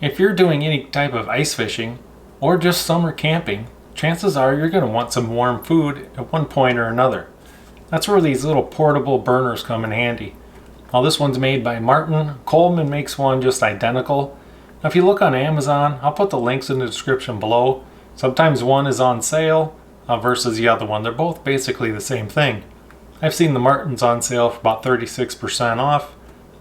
If you're doing any type of ice fishing or just summer camping, chances are you're going to want some warm food at one point or another. That's where these little portable burners come in handy. Now this one's made by Martin. Coleman makes one just identical. Now if you look on Amazon, I'll put the links in the description below. Sometimes one is on sale versus the other one. They're both basically the same thing. I've seen the Martins on sale for about 36% off.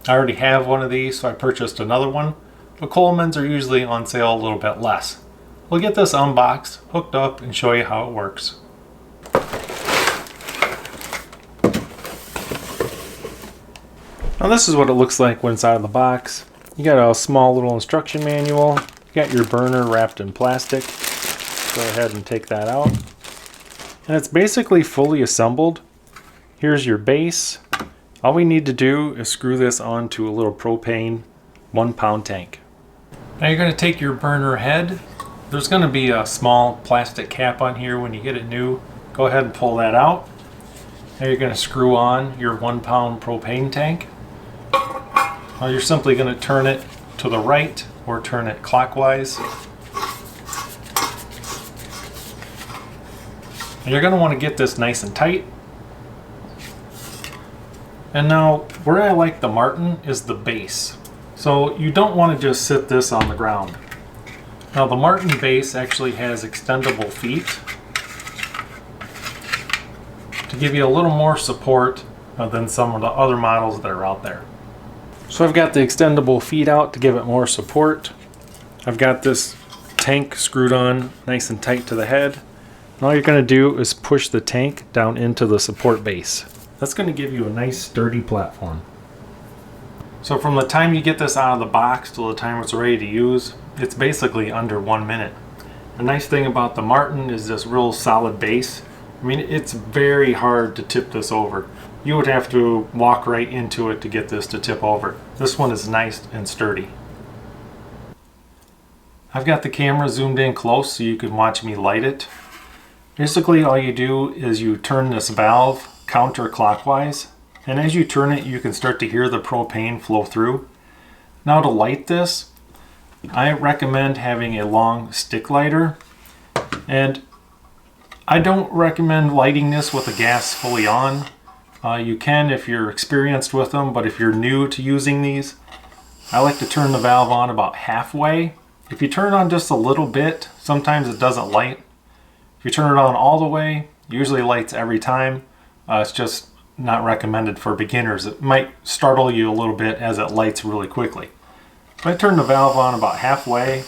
I already have one of these, so I purchased another one. But Coleman's are usually on sale a little bit less. We'll get this unboxed, hooked up, and show you how it works. Now this is what it looks like when it's out of the box. You got a small little instruction manual. You got your burner wrapped in plastic. Go ahead and take that out. And it's basically fully assembled. Here's your base. All we need to do is screw this onto a little propane 1-pound tank. Now you're going to take your burner head. There's going to be a small plastic cap on here when you get it new. Go ahead and pull that out. Now you're going to screw on your 1-pound propane tank. Now you're simply going to turn it to the right or turn it clockwise. And you're going to want to get this nice and tight. And now where I like the Martin is the base. So you don't want to just sit this on the ground. Now the Martin base actually has extendable feet to give you a little more support than some of the other models that are out there. So I've got the extendable feet out to give it more support. I've got this tank screwed on nice and tight to the head. And all you're going to do is push the tank down into the support base. That's going to give you a nice sturdy platform. So from the time you get this out of the box till the time it's ready to use, it's basically under 1 minute. The nice thing about the Martin is this real solid base. I mean, it's very hard to tip this over. You would have to walk right into it to get this to tip over. This one is nice and sturdy. I've got the camera zoomed in close so you can watch me light it. Basically all you do is you turn this valve counterclockwise, and as you turn it you can start to hear the propane flow through. Now to light this, I recommend having a long stick lighter, and I don't recommend lighting this with the gas fully on. You can if you're experienced with them, but if you're new to using these, I like to turn the valve on about halfway. If you turn it on just a little bit, sometimes it doesn't light. If you turn it on all the way, it usually lights every time. It's just not recommended for beginners. It might startle you a little bit as it lights really quickly. So I turn the valve on about halfway,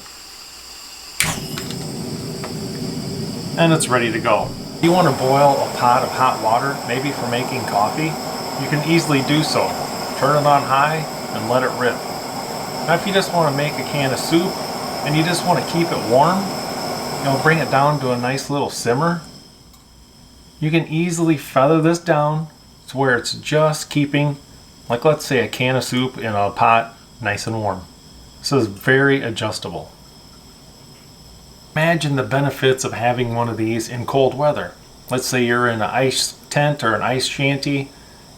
and it's ready to go. If you want to boil a pot of hot water, maybe for making coffee, you can easily do so. Turn it on high and let it rip. Now if you just want to make a can of soup and you just want to keep it warm, bring it down to a nice little simmer. You can easily feather this down to where it's just keeping, like let's say a can of soup in a pot, nice and warm. This is very adjustable. Imagine the benefits of having one of these in cold weather. Let's say you're in an ice tent or an ice shanty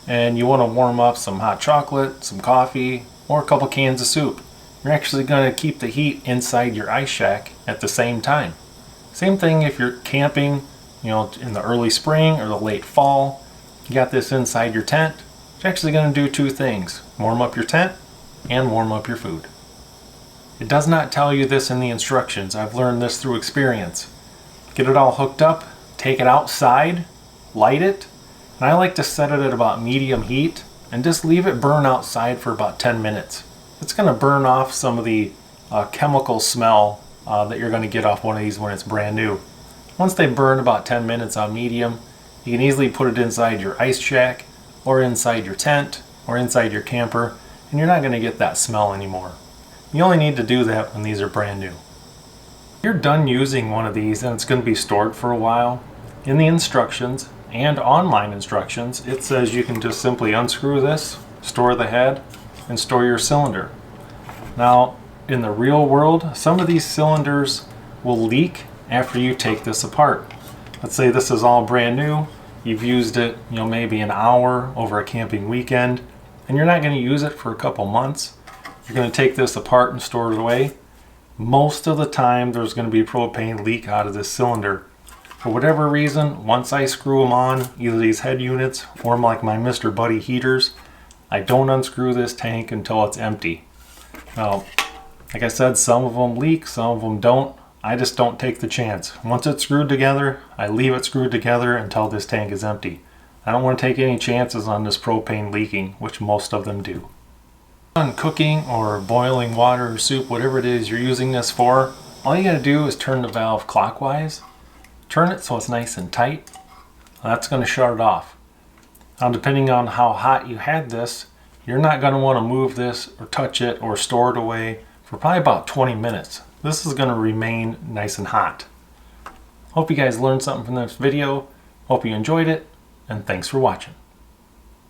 and you want to warm up some hot chocolate, some coffee, or a couple cans of soup. You're actually going to keep the heat inside your ice shack at the same time. Same thing if you're camping, in the early spring or the late fall. You got this inside your tent. It's actually going to do two things: warm up your tent and warm up your food. It does not tell you this in the instructions. I've learned this through experience. Get it all hooked up, take it outside, light it, and I like to set it at about medium heat and just leave it burn outside for about 10 minutes. It's going to burn off some of the chemical smell that you're going to get off one of these when it's brand new. Once they burn about 10 minutes on medium, you can easily put it inside your ice shack or inside your tent or inside your camper, and you're not going to get that smell anymore. You only need to do that when these are brand new. You're done using one of these and it's going to be stored for a while. In the instructions and online instructions, it says you can just simply unscrew this, store the head, and store your cylinder. Now, in the real world, some of these cylinders will leak after you take this apart. Let's say this is all brand new, you've used it, maybe an hour over a camping weekend, and you're not going to use it for a couple months. You're going to take this apart and store it away. most of the time there's going to be propane leak out of this cylinder. For whatever reason, once I screw them on, either these head units or like my Mr. Buddy heaters, I don't unscrew this tank until it's empty. Now, like I said, some of them leak, some of them don't. I just don't take the chance. Once it's screwed together, I leave it screwed together until this tank is empty. I don't want to take any chances on this propane leaking, which most of them do. On cooking or boiling water or soup, whatever it is you're using this for, all you got to do is turn the valve clockwise. Turn it so it's nice and tight. That's going to shut it off. Now, depending on how hot you had this, you're not going to want to move this or touch it or store it away for probably about 20 minutes. This is going to remain nice and hot. Hope you guys learned something from this video. Hope you enjoyed it, and thanks for watching.